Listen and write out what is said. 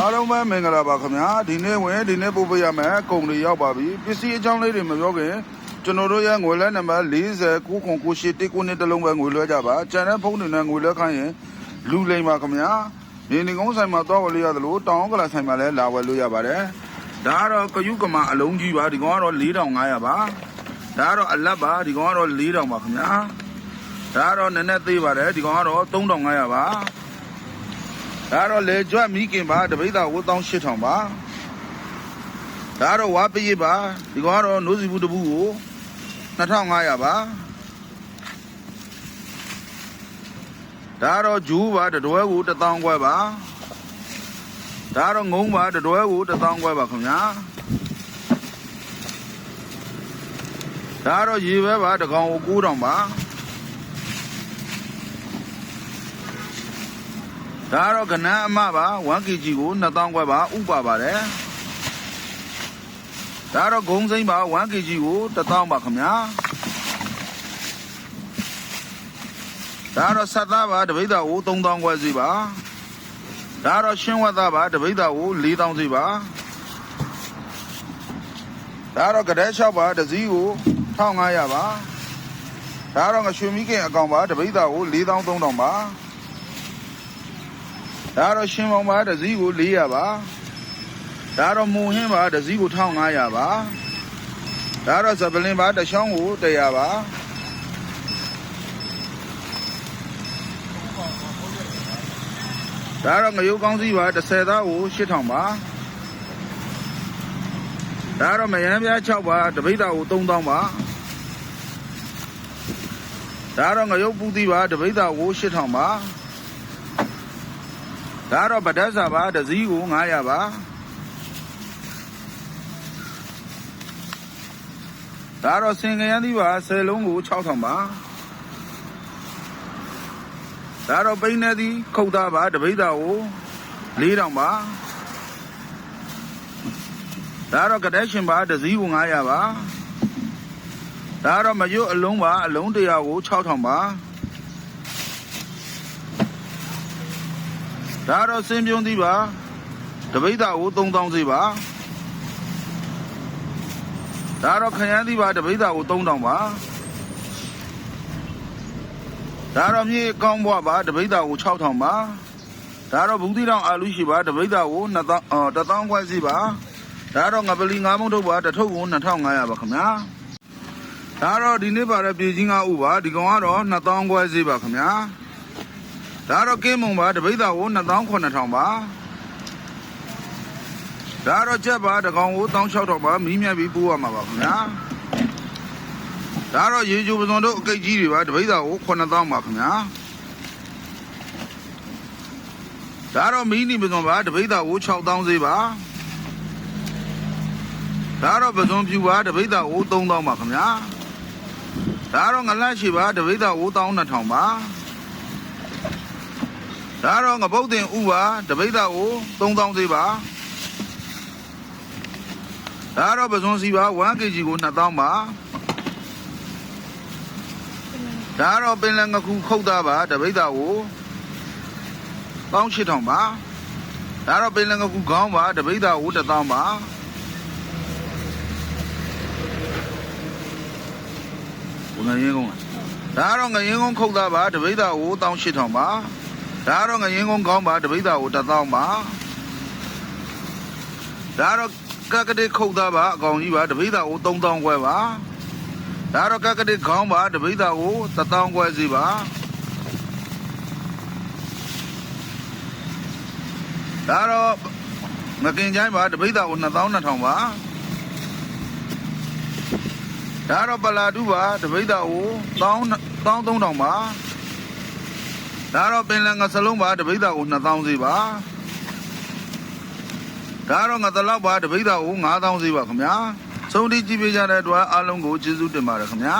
အားလုံးပဲမင်္ဂလာပါခင်ဗျာဒီနေ့ပို့ပေးရမယ်ကုန်တွေရောက်ပါပြီပစ္စည်းအကြောင်းလေးတွေမပြောခင်ကျွန်တော်တို့ရဲ့ငွေလဲနံပါတ်499819တလုံးပဲငွေလွှဲကြပါကျန်တဲ့ဖုန်းတွေနဲ့ငွေလွှဲခိုင်းရင်လူလိမ်ပါခင်ဗျာနေကုန်းဆိုင်မှာတော့ဝယ်လို့ရတယ်လို့တောင်ကလာဆိုင်မှာလည်းလာဝယ်လို့ရပါတယ်ဒါကတော့ကယူကမာအလုံးကြီးပါဒီကောင်ကတော့4500ပါဒါကတော့အလတ်ပါဒီကောင်ကတော့4000ပါခင်ဗျာဒါကတော့နည်းနည်းသေးပါတယ်ဒီကောင်ကတော့3500ပါဒါတော့လေကြွမိခင်ပါတပိဿာ9800ပါဒါတော့ဝါပရိပါဒီကောင်ကတော့နိုးစီဘူးတပူကို2500ပါဒါတော့ဂျူးပါတတွဲကို1000ခွဲပါဒါတော့ငုံပါတတွဲကို1000ခွဲပါခင်ဗျာဒါတော့ရေပဲပါတကောင်ကို9000ပါဒါတော့ကနန်းအမပါ 1kg ကို2000ခွဲပါဥပါပါတယ်ဒါတော့ဂုံစိမ့်ပါ 1kg ကို1000ပါခင်ဗျာဒါတော့ဆက်သားပါတပိဿာကို3000ခွဲစီပါဒါတော့ရှင်းဝတ်သားပါတပိဿာကို4000စီပါဒါတော့ကတဲ့6ပါတစည်းကို1500ပါဒါတော့ငရွှေမိခင်အကောင်ပါတပိဿာကို4300ပါဒါတော့ရှင်မောင်ပါတစည်းကို400ပါဒါတော့မုံဟင်းပါတစည်းကို1500ပါဒါတော့ဇပလင်ပါတချောင်းကို100ပါဒါတော့ငရုတ်ကောင်းစည်းပါ30သားကို8000ပါဒါတော့မယန်းပြား6ပါတပိဿာကို3000ပါဒါတော့ငရုတ်ပူသီးပါတပိဿာကို8000ပါဒါတော့ဗဒတ်စာပါတစည်းကို900ပါဒါတော့စင်ကရန်သီးပါ10လုံးကို6000ပါဒါတော့ပိန်းနေသီးခုတ်သားပါတပိဿာကို4000ပါဒါတော့ကတဲ့ရှင်ပါတစည်းကို900ပါဒါတော့မရွတ်အလုံးပါအလုံး100ကို6000ပါဒါတော့စင်ပြုံးသီးပါတပိဿာကို3000စီပါဒါတော့ခရမ်းသီးပါတပိဿာကို3000ပါဒါတော့မြေကောင်းဘွားပါတပိဿာကို6000ပါဒါတော့ဘူးသီးတောင်အာလူရှိပါတပိဿာကို1000ခွဲစီပါဒါတော့ငပလီ9မုံထုတ်ပါတထုပ်ကို2500ပါခင်ဗျာဒါတော့ဒီနေ့ပါတဲ့ပြည်ကြီး9ဥပါဒီကောင်ကတော့2000ခွဲစီပါခင်ဗျာဒါတော့ကင်းမုံပါတပိဿာကို29000ပါဒါတော့ကြက်ပါတကောင်ကို16000ပါမီးမြတ်ပြီးပို့ရမှာပါခင်ဗျာဒါတော့ရေချိုပစုံတို့အကိတ်ကြီးတွေပါတပိဿာကို9000ပါခင်ဗျာဒါတော့မီးနီပစုံပါတပိဿာကို6000စေးပါဒါတော့ပစုံဖြူပါတပိဿာကို3000ပါခင်ဗျာဒါတော့ငလန့်ရှိပါတပိဿာကို12000ပါဒါတော့ငပုတ်တင်ဥပါတပိဿာကို3000စေးပါဒါတော့ပစုံစီပါ 1kg ကို2000ပါဒါတော့ပင်လယ်ငခုခုတ်သားပါတပိဿာကို18000ပါဒါတော့ပင်လယ်ငခုခေါင်းပါတပိဿာကို1000ပါငရင်ကုန်းဒါတော့ငရင်ကုန်းခုတ်သားပါတပိဿာကို18000ပါဒါတော့ငရင်ကုန်းခေါင်းပါတပိဿာကို1000ပါဒါတော့ကကတိခုတ်သားပါအကောင်ကြီးပါတပိဿာကို3000ခွဲပါဒါတော့ကကတိခေါင်းပါတပိဿာကို1000ခွဲစီပါဒါတော့ငကင်ချိုင်းပါတပိဿာကို2200ပါဒါတော့ပလာတူပါတပိဿာကို13000ပါဒါတော့ပင်လယ်ငစလုံးပါတပိဿာကို2000စီပါဒါတော့ငသလောက်ပါတပိဿာကို9000စီပါခင်ဗျာဆုံးတိကြည့်ပေးကြတဲ့အတွက်အားလုံးကိုကျေးဇူးတင်ပါတယ်ခင်ဗျာ